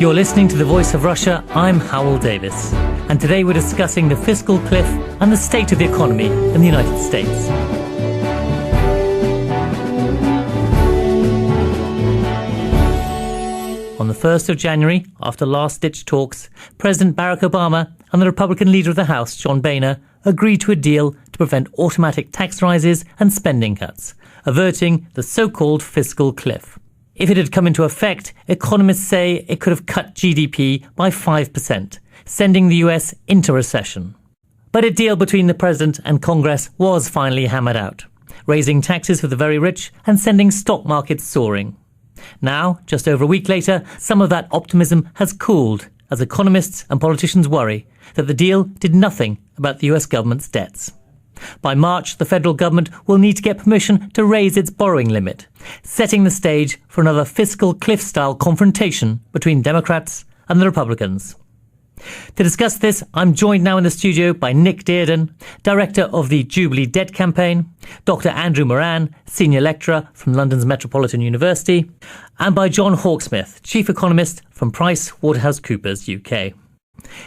You're listening to The Voice of Russia. I'm Hywel Davies. And today we're discussing the fiscal cliff and the state of the economy in the United States. On the 1st of January, after last-ditch talks, President Barack Obama and the Republican leader of the House, John Boehner, agreed to a deal to prevent automatic tax rises and spending cuts, averting the so-called fiscal cliff. If it had come into effect, economists say it could have cut GDP by 5%, sending the US into recession. But a deal between the President and Congress was finally hammered out, raising taxes for the very rich and sending stock markets soaring. Now, just over a week later, some of that optimism has cooled as economists and politicians worry that the deal did nothing about the US government's debts. By March, the federal government will need to get permission to raise its borrowing limit, setting the stage for another fiscal cliff-style confrontation between Democrats and the Republicans. To discuss this, I'm joined now in the studio by Nick Dearden, Director of the Jubilee Debt Campaign, Dr. Andrew Moran, Senior Lecturer from London's Metropolitan University, and by John Hawksmith, Chief Economist from PricewaterhouseCoopers UK.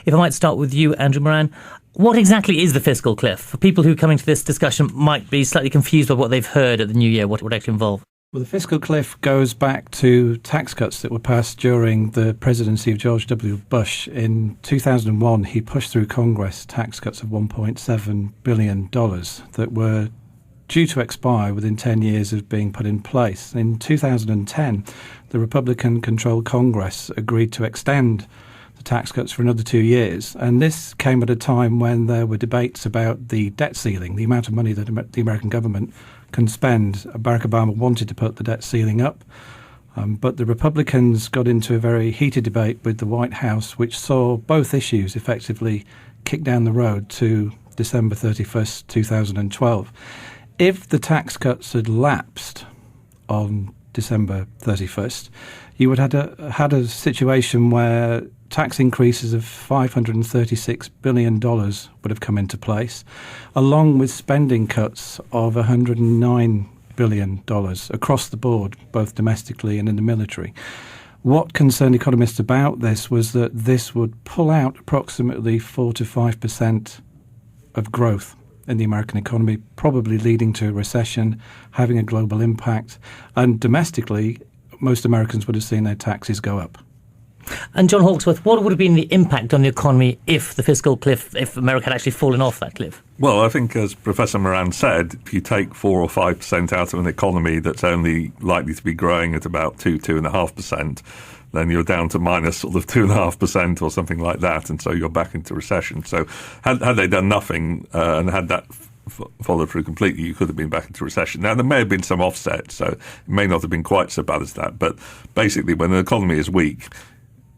If I might start with you, Andrew Moran, what exactly is the fiscal cliff? For people who coming to this discussion might be slightly confused by what they've heard at the New Year, what it would actually involve. Well, the fiscal cliff goes back to tax cuts that were passed during the presidency of George W. Bush. In 2001, he pushed through Congress tax cuts of $1.7 billion that were due to expire within 10 years of being put in place. In 2010, the Republican-controlled Congress agreed to extend the tax cuts for another 2 years. And this came at a time when there were debates about the debt ceiling, the amount of money that the American government can spend. Barack Obama wanted to put the debt ceiling up, but the Republicans got into a very heated debate with the White House, which saw both issues effectively kicked down the road to December 31st, 2012. If the tax cuts had lapsed on December 31st, you would have had a situation where tax increases of $536 billion would have come into place, along with spending cuts of $109 billion across the board, both domestically and in the military. What concerned economists about this was that this would pull out approximately 4 to 5% of growth in the American economy, probably leading to a recession, having a global impact. And domestically, most Americans would have seen their taxes go up. And John Hawksworth, what would have been the impact on the economy if the fiscal cliff, if America had actually fallen off that cliff? Well, I think, as Professor Moran said, if you take 4 or 5% out of an economy that's only likely to be growing at about 2.5%, then you're down to minus sort of 2.5% or something like that, and so you're back into recession. So had they done nothing and had that followed through completely, you could have been back into recession. Now, there may have been some offset, so it may not have been quite so bad as that. But basically, when an economy is weak,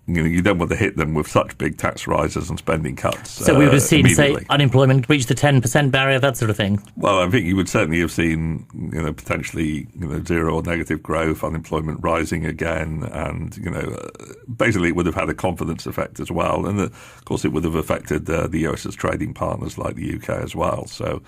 you don't want to hit them with such big tax rises and spending cuts. So we would have seen, say, unemployment reach the 10% barrier, that sort of thing. Well, I think you would certainly have seen, potentially, zero or negative growth, unemployment rising again, and basically it would have had a confidence effect as well. And of course, it would have affected the US's trading partners like the UK as well. So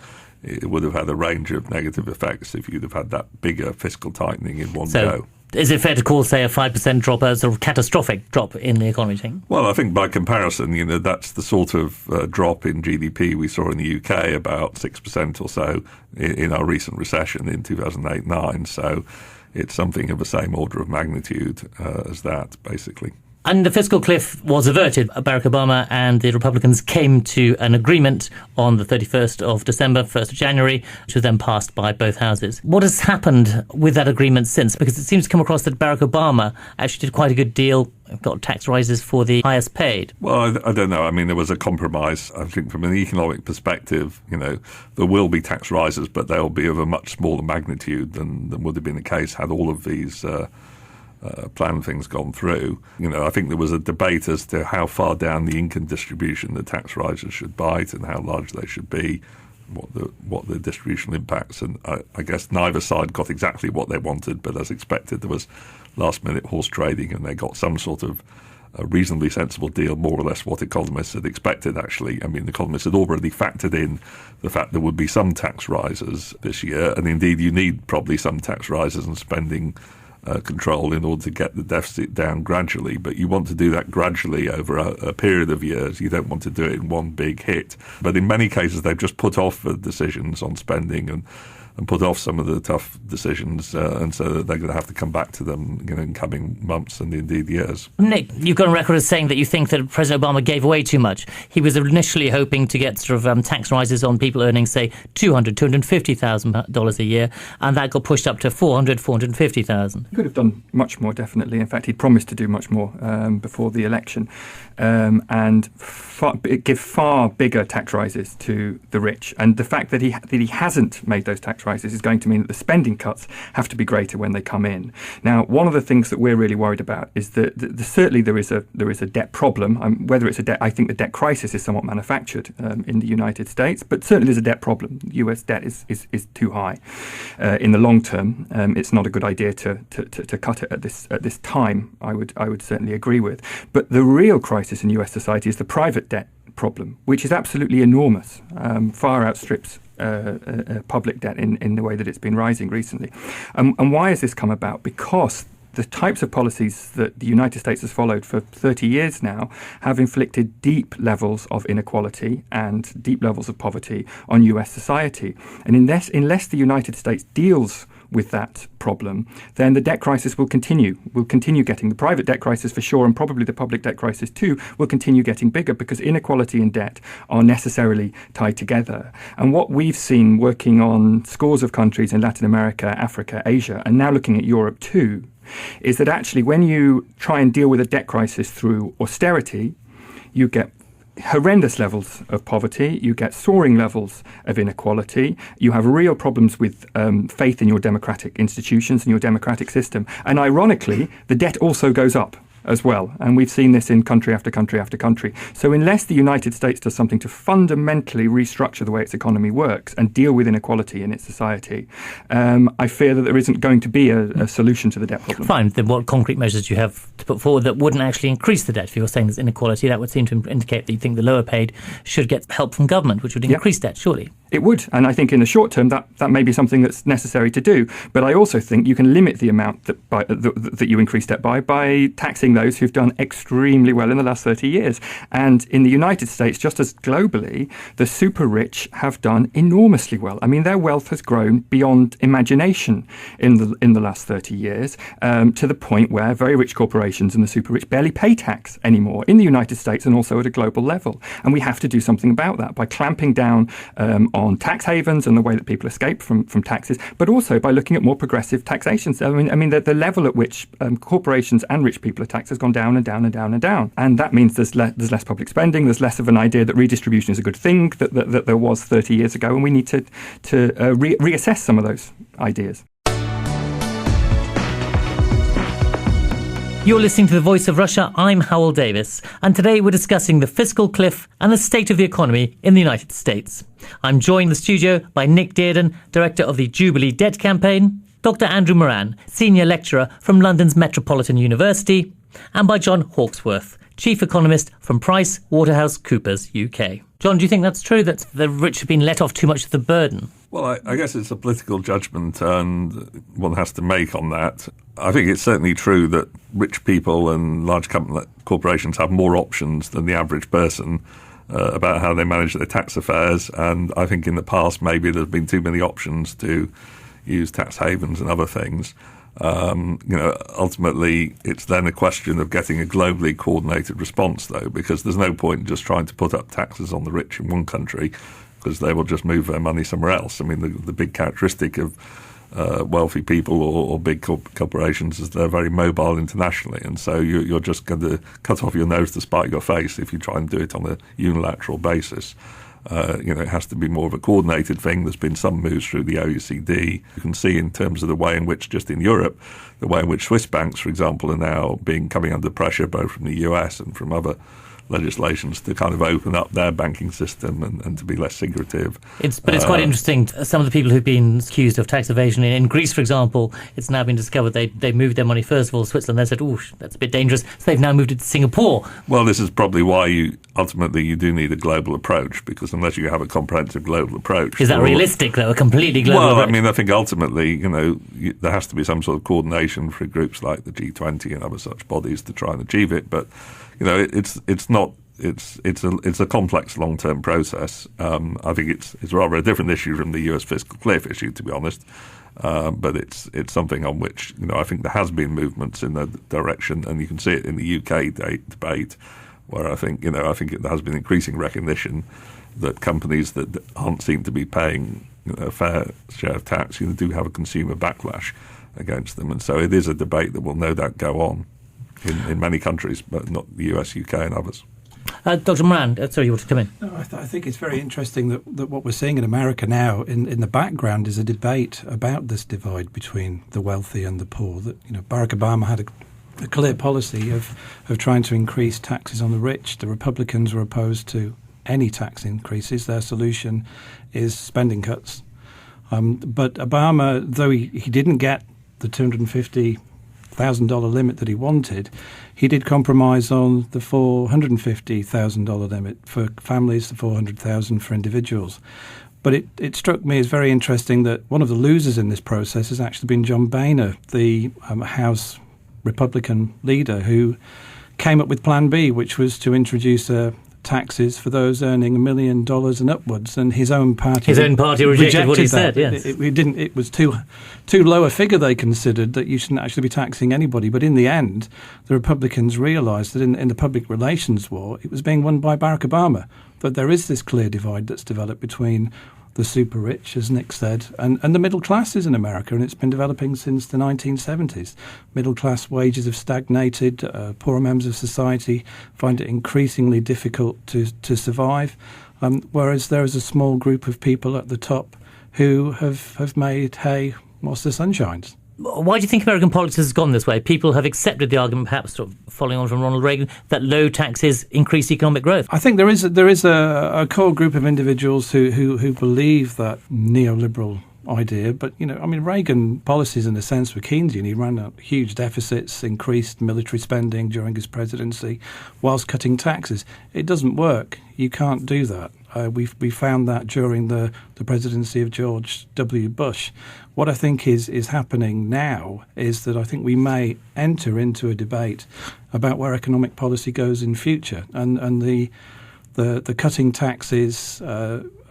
it would have had a range of negative effects if you'd have had that bigger fiscal tightening in one go. Is it fair to call, say, a 5% drop a sort of catastrophic drop in the economy? Well, I think by comparison, that's the sort of drop in GDP we saw in the UK, about 6% or so in our recent recession in 2008-9. So it's something of the same order of magnitude as that, basically. And the fiscal cliff was averted. Barack Obama and the Republicans came to an agreement on the 31st of December, 1st of January, which was then passed by both houses. What has happened with that agreement since? Because it seems to come across that Barack Obama actually did quite a good deal, got tax rises for the highest paid. Well, I don't know. I mean, there was a compromise. I think from an economic perspective, there will be tax rises, but they'll be of a much smaller magnitude than would have been the case had all of these planned things gone through. I think there was a debate as to how far down the income distribution the tax rises should bite and how large they should be, what the distributional impacts. And I guess neither side got exactly what they wanted, but as expected, there was last-minute horse trading and they got some sort of a reasonably sensible deal, more or less what economists had expected, actually. I mean, the economists had already factored in the fact there would be some tax rises this year, and indeed you need probably some tax rises and spending control in order to get the deficit down gradually. But you want to do that gradually over a period of years. You don't want to do it in one big hit. But in many cases, they've just put off the decisions on spending and put off some of the tough decisions, and so that they're going to have to come back to them, in coming months and indeed years. Nick, you've got on record as saying that you think that President Obama gave away too much. He was initially hoping to get sort of tax rises on people earning, say, $250,000 a year, and that got pushed up to $450,000. He could have done much more, definitely. In fact, he'd promised to do much more before the election, and give far bigger tax rises to the rich. And the fact that he hasn't made those tax rises is going to mean that the spending cuts have to be greater when they come in. Now, one of the things that we're really worried about is that certainly there is a debt problem. Whether it's a debt, I think the debt crisis is somewhat manufactured in the United States, but certainly there's a debt problem. U.S. debt is too high in the long term. It's not a good idea to cut it at this time. I would certainly agree with. But the real crisis in U.S. society is the private debt problem, which is absolutely enormous, far outstrips public debt in the way that it's been rising recently. And why has this come about? Because the types of policies that the United States has followed for 30 years now have inflicted deep levels of inequality and deep levels of poverty on U.S. society. And unless the United States deals with that problem, then the debt crisis will continue. We'll continue getting the private debt crisis for sure, and probably the public debt crisis too will continue getting bigger, because inequality and debt are necessarily tied together. And what we've seen working on scores of countries in Latin America, Africa, Asia, and now looking at Europe too, is that actually when you try and deal with a debt crisis through austerity, you get horrendous levels of poverty, you get soaring levels of inequality, you have real problems with faith in your democratic institutions and your democratic system. And ironically, the debt also goes up as well. And we've seen this in country after country after country. So unless the United States does something to fundamentally restructure the way its economy works and deal with inequality in its society, I fear that there isn't going to be a solution to the debt problem. Fine. Then what concrete measures do you have to put forward that wouldn't actually increase the debt? If you're saying there's inequality, that would seem to indicate that you think the lower paid should get help from government, which would increase debt, surely. It would, and I think in the short term that may be something that's necessary to do. But I also think you can limit the amount that you increase debt by taxing those who've done extremely well in the last 30 years. And in the United States, just as globally, the super rich have done enormously well. I mean, their wealth has grown beyond imagination in the last 30 years, to the point where very rich corporations and the super rich barely pay tax anymore in the United States and also at a global level. And we have to do something about that by clamping down on tax havens and the way that people escape from taxes, but also by looking at more progressive taxation. I mean, the level at which corporations and rich people are taxed has gone down and down and down and down. And that means there's less public spending, there's less of an idea that redistribution is a good thing that there was 30 years ago, and we need to reassess some of those ideas. You're listening to The Voice of Russia. I'm Hywel Davies, and today we're discussing the fiscal cliff and the state of the economy in the United States. I'm joined in the studio by Nick Dearden, Director of the Jubilee Debt Campaign, Dr. Andrew Moran, Senior Lecturer from London's Metropolitan University, and by John Hawksworth, Chief Economist from PricewaterhouseCoopers UK. John, do you think that's true, that the rich have been let off too much of the burden? Well, I guess it's a political judgment and one has to make on that. I think it's certainly true that rich people and large corporations have more options than the average person about how they manage their tax affairs. And I think in the past, maybe there's been too many options to use tax havens and other things. Ultimately, it's then a question of getting a globally coordinated response, though, because there's no point in just trying to put up taxes on the rich in one country, because they will just move their money somewhere else. I mean, the big characteristic of wealthy people or big corporations is they're very mobile internationally, and so you're just going to cut off your nose to spite your face if you try and do it on a unilateral basis. It has to be more of a coordinated thing. There's been some moves through the OECD. You can see in terms of the way in which, just in Europe, the way in which Swiss banks, for example, are now coming under pressure both from the US and from other legislations to kind of open up their banking system and to be less secretive. But it's quite interesting. Some of the people who've been accused of tax evasion in Greece, for example, it's now been discovered they moved their money first of all to Switzerland. They said, "Oh, that's a bit dangerous." So they've now moved it to Singapore. Well, this is probably why you ultimately you do need a global approach, because unless you have a comprehensive global approach... Is that realistic, though, a completely global approach? Well, I mean, I think ultimately, there has to be some sort of coordination for groups like the G20 and other such bodies to try and achieve it. But, it's not... It's a complex long-term process. I think it's rather a different issue from the US fiscal cliff issue, to be honest. But it's something on which I think there has been movements in that direction, and you can see it in the UK debate, where I think there has been increasing recognition that companies that aren't seen to be paying a fair share of tax do have a consumer backlash against them, and so it is a debate that will no doubt go on in many countries, but not the US, UK, and others. Dr. Moran, sorry, you want to come in? No, I think it's very interesting that what we're seeing in America now, in the background, is a debate about this divide between the wealthy and the poor. That Barack Obama had a clear policy of trying to increase taxes on the rich. The Republicans were opposed to any tax increases. Their solution is spending cuts. But Obama, though he didn't get the $250,000 limit that he wanted, he did compromise on the $450,000 limit for families, the $400,000 for individuals. But it struck me as very interesting that one of the losers in this process has actually been John Boehner, the House Republican leader, who came up with Plan B, which was to introduce taxes for those earning $1 million and upwards, and his own party rejected what he that. said. Yes, it was too low a figure. They considered that you shouldn't actually be taxing anybody. But in the end, the Republicans realised that in the public relations war, it was being won by Barack Obama. That there is this clear divide that's developed between the super rich, as Nick said, and the middle classes in America, and it's been developing since the 1970s. Middle class wages have stagnated. Poorer members of society find it increasingly difficult to survive, whereas there is a small group of people at the top who have made hay whilst the sun shines. Why do you think American politics has gone this way? People have accepted the argument, perhaps sort of following on from Ronald Reagan, that low taxes increase economic growth. I think there is a core group of individuals who believe that neoliberal idea. But, Reagan policies, in a sense, were Keynesian. He ran out huge deficits, increased military spending during his presidency, whilst cutting taxes. It doesn't work. You can't do that. We found that during the presidency of George W. Bush. What I think is happening now is that I think we may enter into a debate about where economic policy goes in future, and the cutting taxes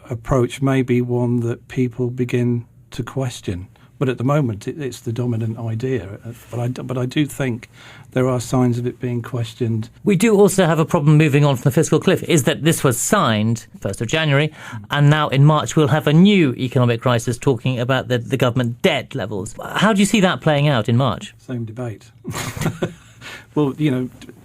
approach may be one that people begin to question. But at the moment, it's the dominant idea. But I do think there are signs of it being questioned. We do also have a problem moving on from the fiscal cliff, is that this was signed 1st of January, and now in March we'll have a new economic crisis talking about the government debt levels. How do you see that playing out in March? Same debate. Well,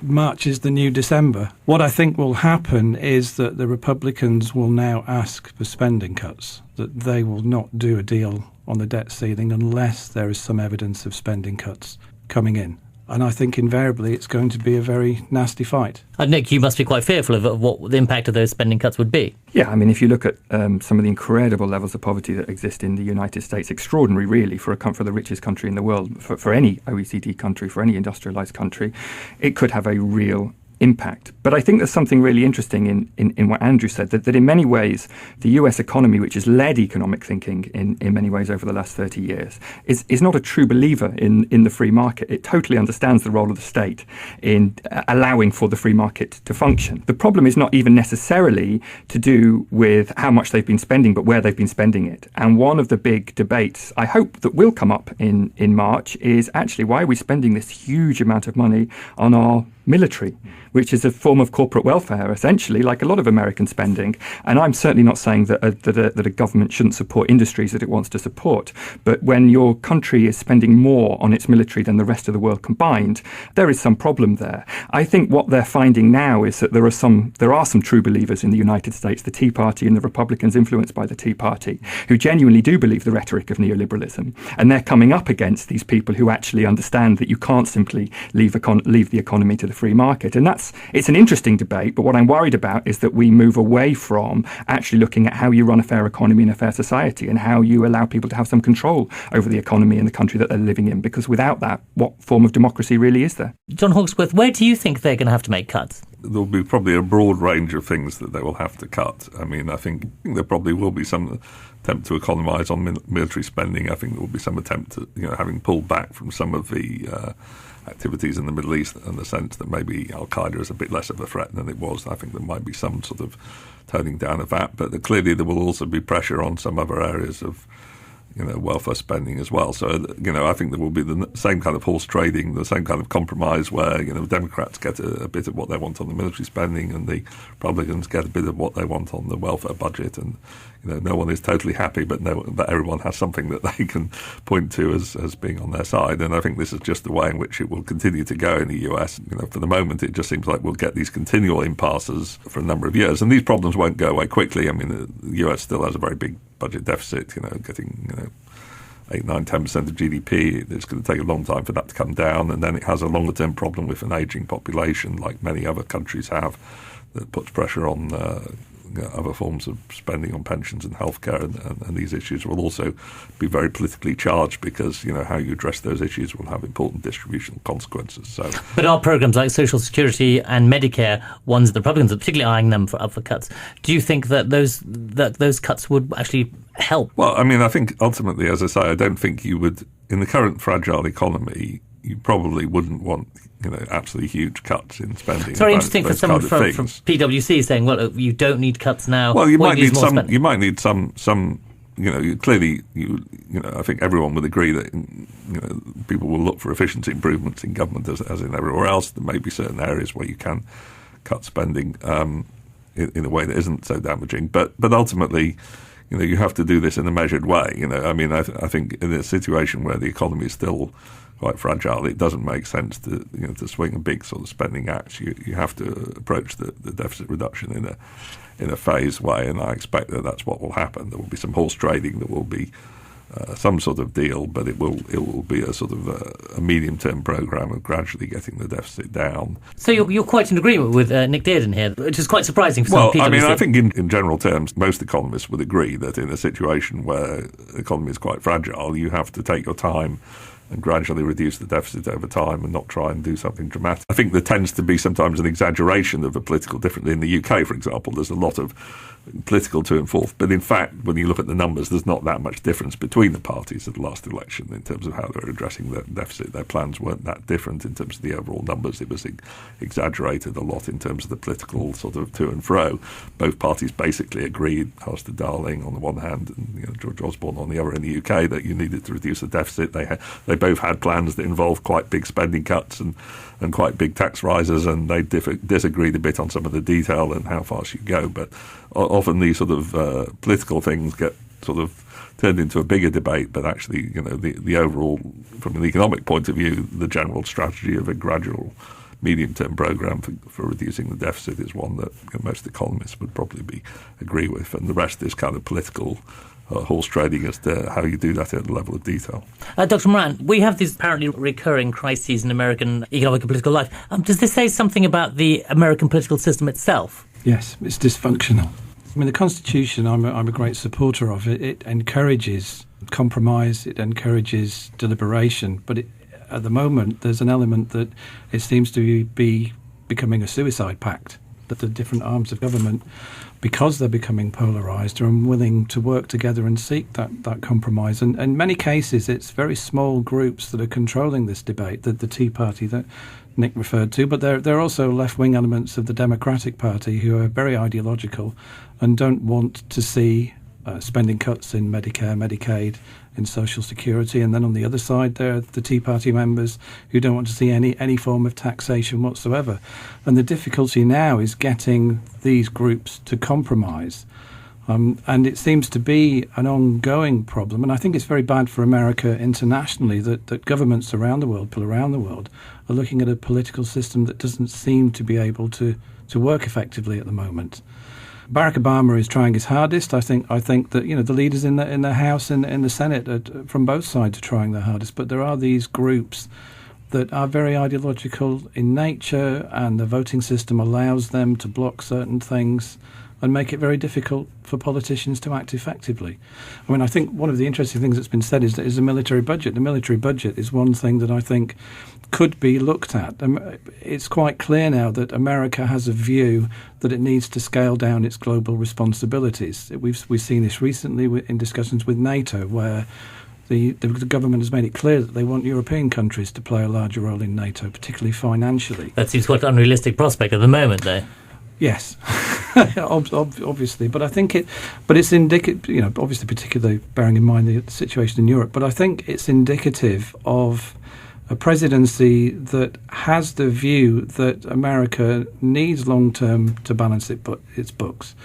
March is the new December. What I think will happen is that the Republicans will now ask for spending cuts, that they will not do a deal on the debt ceiling unless there is some evidence of spending cuts coming in. And I think invariably it's going to be a very nasty fight. Nick, you must be quite fearful of what the impact of those spending cuts would be. Yeah, I mean, if you look at some of the incredible levels of poverty that exist in the United States, extraordinary really for the richest country in the world, for any OECD country, for any industrialized country, it could have a real impact. But I think there's something really interesting in what Andrew said, that in many ways the US economy, which has led economic thinking in many ways over the last 30 years, is not a true believer in the free market. It totally understands the role of the state in allowing for the free market to function. The problem is not even necessarily to do with how much they've been spending, but where they've been spending it. And one of the big debates, I hope, that will come up in March is actually, why are we spending this huge amount of money on our military, which is a form of corporate welfare, essentially, like a lot of American spending. And I'm certainly not saying that a government shouldn't support industries that it wants to support. But when your country is spending more on its military than the rest of the world combined, there is some problem there. I think what they're finding now is that there are some true believers in the United States, the Tea Party and the Republicans influenced by the Tea Party, who genuinely do believe the rhetoric of neoliberalism. And they're coming up against these people who actually understand that you can't simply leave the economy to the free market. And it's an interesting debate, but what I'm worried about is that we move away from actually looking at how you run a fair economy and a fair society, and how you allow people to have some control over the economy and the country that they're living in, because without that, what form of democracy really is there? John Hawksworth, where do you think they're going to have to make cuts? there'll be probably a broad range of things that they will have to cut. I mean, I think there probably will be some attempt to economise on military spending. I think there will be some attempt to, having pulled back from some of the activities in the Middle East, in the sense that maybe Al-Qaeda is a bit less of a threat than it was. I think there might be some sort of toning down of that, but clearly there will also be pressure on some other areas of welfare spending as well. So, I think there will be the same kind of horse trading, the same kind of compromise where, the Democrats get a bit of what they want on the military spending and the Republicans get a bit of what they want on the welfare budget. And, no one is totally happy, but everyone has something that they can point to as being on their side. And I think this is just the way in which it will continue to go in the US. For the moment, it just seems like we'll get these continual impasses for a number of years. And these problems won't go away quickly. I mean, the US still has a very big budget deficit, getting 8, 9, 10% of GDP. It's going to take a long time for that to come down. And then it has a longer-term problem with an ageing population, like many other countries have, that puts pressure on other forms of spending on pensions and healthcare. And these issues will also be very politically charged because, how you address those issues will have important distributional consequences. So, but are programs like Social Security and Medicare ones that the Republicans are particularly eyeing them up for cuts? Do you think that those cuts would actually help? Well, I mean, I think ultimately, as I say, I don't think you would, in the current fragile economy, you probably wouldn't want absolutely huge cuts in spending. It's very interesting for someone from PwC saying, well, you don't need cuts now. Well, you might need some. Spending. You might need some. Clearly, I think everyone would agree that people will look for efficiency improvements in government as in everywhere else. There may be certain areas where you can cut spending in a way that isn't so damaging, but ultimately, you have to do this in a measured way. I mean, I think in a situation where the economy is still quite fragile, it doesn't make sense to swing a big sort of spending axe. You have to approach the deficit reduction in a phased way, and I expect that that's what will happen. There will be some horse trading, there will be some sort of deal, but it will be a sort of a medium-term programme of gradually getting the deficit down. So you're quite in agreement with Nick Dearden here, which is quite surprising for some people. Well, I mean, I think in general terms, most economists would agree that in a situation where the economy is quite fragile, you have to take your time and gradually reduce the deficit over time and not try and do something dramatic. I think there tends to be sometimes an exaggeration of a political difference. In the UK, for example, there's a lot of political to and forth. But in fact, when you look at the numbers, there's not that much difference between the parties at the last election in terms of how they were addressing the deficit. Their plans weren't that different in terms of the overall numbers. It was exaggerated a lot in terms of the political sort of to and fro. Both parties basically agreed, Alistair Darling on the one hand and George Osborne on the other in the UK, that you needed to reduce the deficit. They both had plans that involved quite big spending cuts and quite big tax rises, and they disagreed a bit on some of the detail and how far you go. But often these sort of political things get sort of turned into a bigger debate, but actually, the overall, from an economic point of view, the general strategy of a gradual medium-term programme for reducing the deficit is one that most economists would probably agree with, and the rest is kind of political horse trading as to how you do that at a level of detail. Dr. Moran, we have these apparently recurring crises in American economic and political life. Does this say something about the American political system itself? Yes, it's dysfunctional. I mean, the Constitution, I'm a great supporter of it. It encourages compromise, it encourages deliberation, but at the moment there's an element that it seems to be becoming a suicide pact, that the different arms of government, because they're becoming polarised, are unwilling to work together and seek that compromise. And in many cases, it's very small groups that are controlling this debate, the Tea Party that Nick referred to, but there are also left-wing elements of the Democratic Party who are very ideological and don't want to see spending cuts in Medicare, Medicaid, in Social Security. And then on the other side, there are the Tea Party members who don't want to see any form of taxation whatsoever. And the difficulty now is getting these groups to compromise. And it seems to be an ongoing problem. And I think it's very bad for America internationally that governments around the world, people around the world, are looking at a political system that doesn't seem to be able to work effectively at the moment. Barack Obama is trying his hardest. I think that the leaders in the House and in the Senate from both sides are trying their hardest. But there are these groups that are very ideological in nature, and the voting system allows them to block certain things. and make it very difficult for politicians to act effectively. I mean, I think one of the interesting things that's been said is the military budget. The military budget is one thing that I think could be looked at. It's quite clear now that America has a view that it needs to scale down its global responsibilities. We've seen this recently in discussions with NATO, where the government has made it clear that they want European countries to play a larger role in NATO, particularly financially. That seems quite an unrealistic prospect at the moment, though. Yes, obviously, but I think it's indicative. Obviously, particularly bearing in mind the situation in Europe. But I think it's indicative of a presidency that has the view that America needs long-term to balance its books.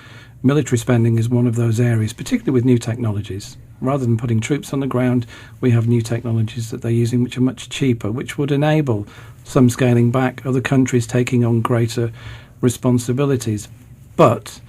Military spending is one of those areas, particularly with new technologies. Rather than putting troops on the ground, we have new technologies that they're using which are much cheaper, which would enable some scaling back, other countries taking on greater responsibilities. But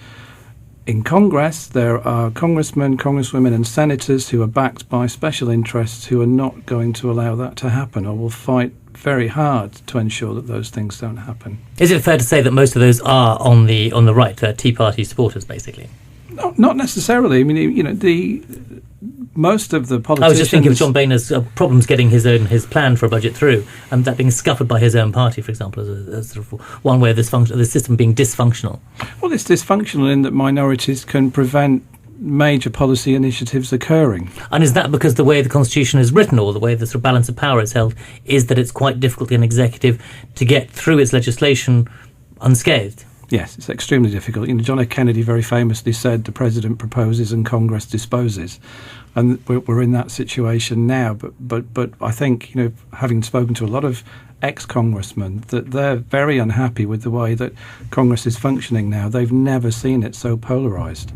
in Congress, there are congressmen, congresswomen and senators who are backed by special interests who are not going to allow that to happen, or will fight very hard to ensure that those things don't happen. Is it fair to say that most of those are on the right, Tea Party supporters, basically? No, not necessarily. I mean, most of the politicians... I was just thinking of John Boehner's problems getting his plan for a budget through, and that being scuppered by his own party, for example, as sort of one way of the system being dysfunctional. Well, it's dysfunctional in that minorities can prevent major policy initiatives occurring. And is that because the way the Constitution is written, or the way the sort of balance of power is held, is that it's quite difficult in an executive to get through its legislation unscathed? Yes, it's extremely difficult. John F. Kennedy very famously said the president proposes and Congress disposes. And we're in that situation now. But I think, having spoken to a lot of ex-congressmen, that they're very unhappy with the way that Congress is functioning now. They've never seen it so polarised.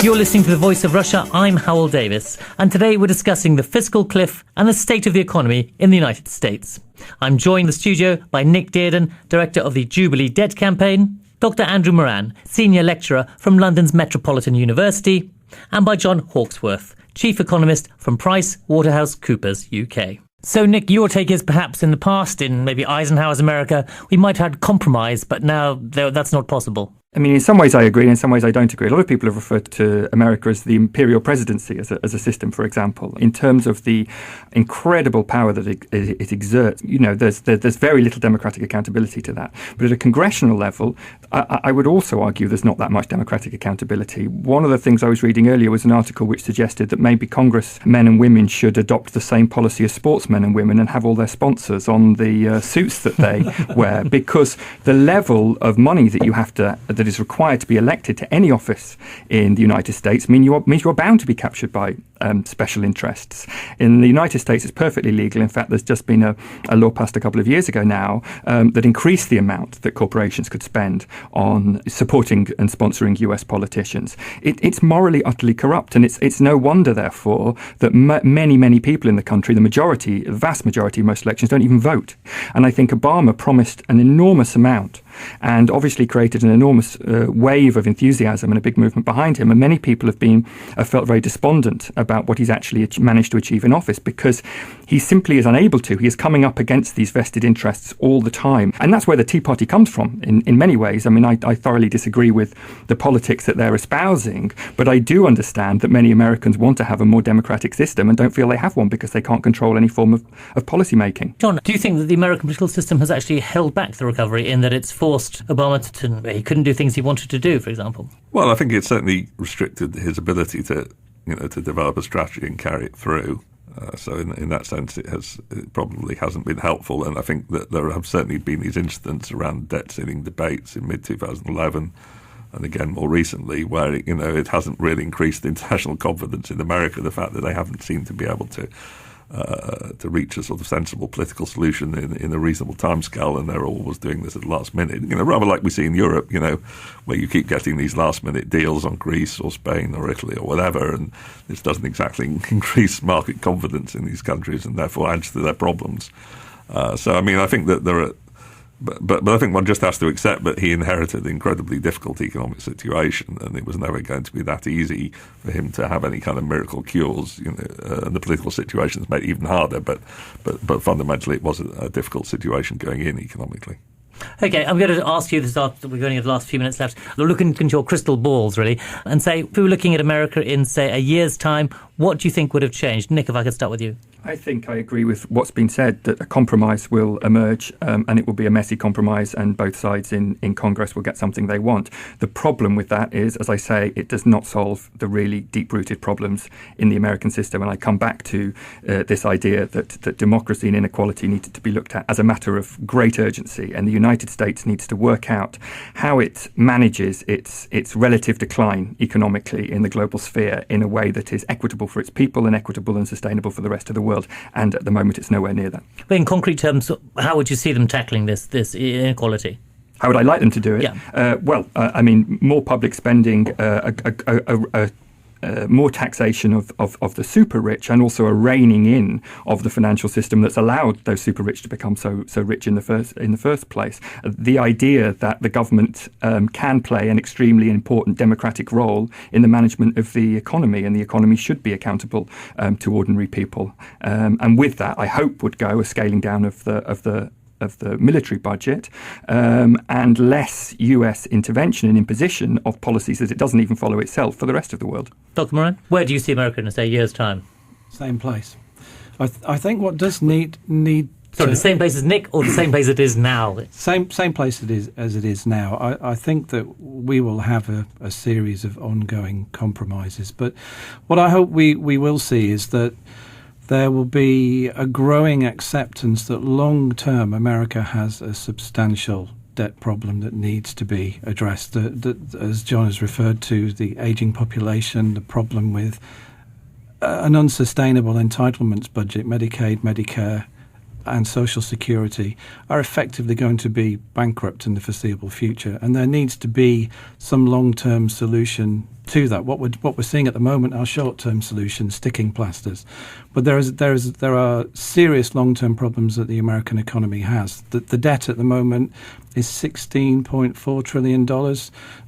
You're listening to The Voice of Russia. I'm Hywel Davies, and today we're discussing the fiscal cliff and the state of the economy in the United States. I'm joined in the studio by Nick Dearden, Director of the Jubilee Debt Campaign, Dr. Andrew Moran, Senior Lecturer from London's Metropolitan University, and by John Hawkesworth, Chief Economist from PricewaterhouseCoopers UK. So, Nick, your take is perhaps in the past, in maybe Eisenhower's America, we might have had compromise, but now that's not possible. I mean, in some ways I agree, and in some ways I don't agree. A lot of people have referred to America as the imperial presidency as a system, for example. In terms of the incredible power that it exerts, there's very little democratic accountability to that. But at a congressional level, I would also argue there's not that much democratic accountability. One of the things I was reading earlier was an article which suggested that maybe congressmen and women should adopt the same policy as sportsmen and women and have all their sponsors on the suits that they wear, because the level of money that is required to be elected to any office in the United States means you're bound to be captured by special interests. In the United States, it's perfectly legal. In fact, there's just been a law passed a couple of years ago now that increased the amount that corporations could spend on supporting and sponsoring US politicians. It's morally utterly corrupt, and it's no wonder, therefore, that many people in the country, the vast majority of most elections, don't even vote. And I think Obama promised an enormous amount and obviously created an enormous wave of enthusiasm and a big movement behind him. And many people have felt very despondent about what he's actually managed to achieve in office, because he simply is unable to. He is coming up against these vested interests all the time. And that's where the Tea Party comes from in many ways. I mean, I thoroughly disagree with the politics that they're espousing, but I do understand that many Americans want to have a more democratic system and don't feel they have one because they can't control any form of policy making. John, do you think that the American political system has actually held back the recovery, in that it's forced Obama he couldn't do things he wanted to do, for example? Well, I think it certainly restricted his ability to develop a strategy and carry it through. So in that sense, it probably hasn't been helpful. And I think that there have certainly been these incidents around debt ceiling debates in mid-2011 and again more recently, where it hasn't really increased international confidence in America, the fact that they haven't seemed to be able to reach a sort of sensible political solution in a reasonable timescale, and they're always doing this at the last minute. Rather like we see in Europe, where you keep getting these last minute deals on Greece or Spain or Italy or whatever, and this doesn't exactly increase market confidence in these countries and therefore adds to their problems. So, I mean, I think that there are. But I think one just has to accept that he inherited an incredibly difficult economic situation, and it was never going to be that easy for him to have any kind of miracle cures. And the political situation's made it even harder. But fundamentally, it was a difficult situation going in economically. OK, I'm going to ask you this after we've only got the last few minutes left. Looking into your crystal balls, really, and say, if we were looking at America in, say, a year's time, what do you think would have changed? Nick, if I could start with you. I think I agree with what's been said, that a compromise will emerge, and it will be a messy compromise, and both sides in Congress will get something they want. The problem with that is, as I say, it does not solve the really deep-rooted problems in the American system. And I come back to this idea that democracy and inequality needed to be looked at as a matter of great urgency, and the United States needs to work out how it manages its relative decline economically in the global sphere in a way that is equitable for its people and equitable and sustainable for the rest of the world. And at the moment, it's nowhere near that. But in concrete terms, how would you see them tackling this inequality? How would I like them to do it? Yeah. More public spending, more taxation of the super rich, and also a reining in of the financial system that's allowed those super rich to become so rich in the first place. The idea that the government can play an extremely important democratic role in the management of the economy, and the economy should be accountable to ordinary people. And with that, I hope would go a scaling down of the military budget, and less US intervention and imposition of policies that it doesn't even follow itself for the rest of the world. Dr. Moran, where do you see America in, say, a year's time? Same place. I think what does need Sorry, the same place as Nick, or the same place it is now? Same place as it is now. I think that we will have a series of ongoing compromises. But what I hope we will see is that there will be a growing acceptance that long-term America has a substantial debt problem that needs to be addressed. As John has referred to, the ageing population, the problem with an unsustainable entitlements budget, Medicaid, Medicare, and Social Security are effectively going to be bankrupt in the foreseeable future, and there needs to be some long-term solution to that. What we're seeing at the moment are short-term solutions, sticking plasters, but there are serious long-term problems that the American economy has. The debt at the moment is $16.4 trillion.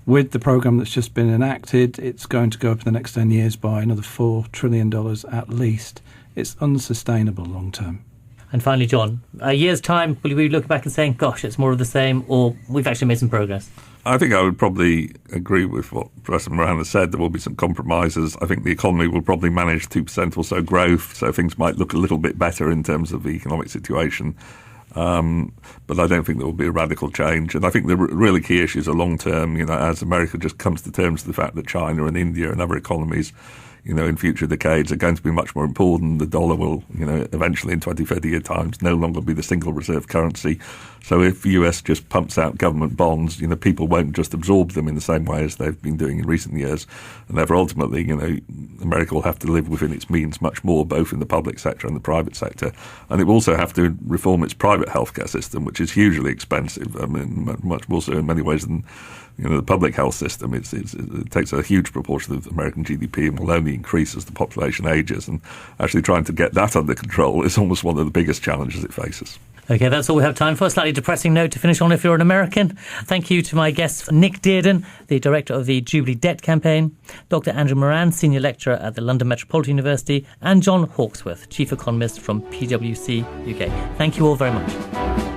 With the program that's just been enacted, it's going to go up in the next 10 years by another $4 trillion at least. It's unsustainable long-term. And finally, John, a year's time, will we look back and saying, gosh, it's more of the same, or we've actually made some progress? I think I would probably agree with what Professor Moran has said. There will be some compromises. I think the economy will probably manage 2% or so growth, so things might look a little bit better in terms of the economic situation. But I don't think there will be a radical change. And I think the really key issues are long-term, as America just comes to terms with the fact that China and India and other economies in future decades are going to be much more important. The dollar will, eventually in 20, 30 year times no longer be the single reserve currency. So if the US just pumps out government bonds, people won't just absorb them in the same way as they've been doing in recent years. And therefore, ultimately, America will have to live within its means much more, both in the public sector and the private sector. And it will also have to reform its private healthcare system, which is hugely expensive. I mean, much more so in many ways than the public health system. It takes a huge proportion of American GDP and will only increase as the population ages. And actually trying to get that under control is almost one of the biggest challenges it faces. OK, that's all we have time for. A slightly depressing note to finish on if you're an American. Thank you to my guests, Nick Dearden, the director of the Jubilee Debt Campaign, Dr. Andrew Moran, senior lecturer at the London Metropolitan University, and John Hawksworth, chief economist from PwC UK. Thank you all very much.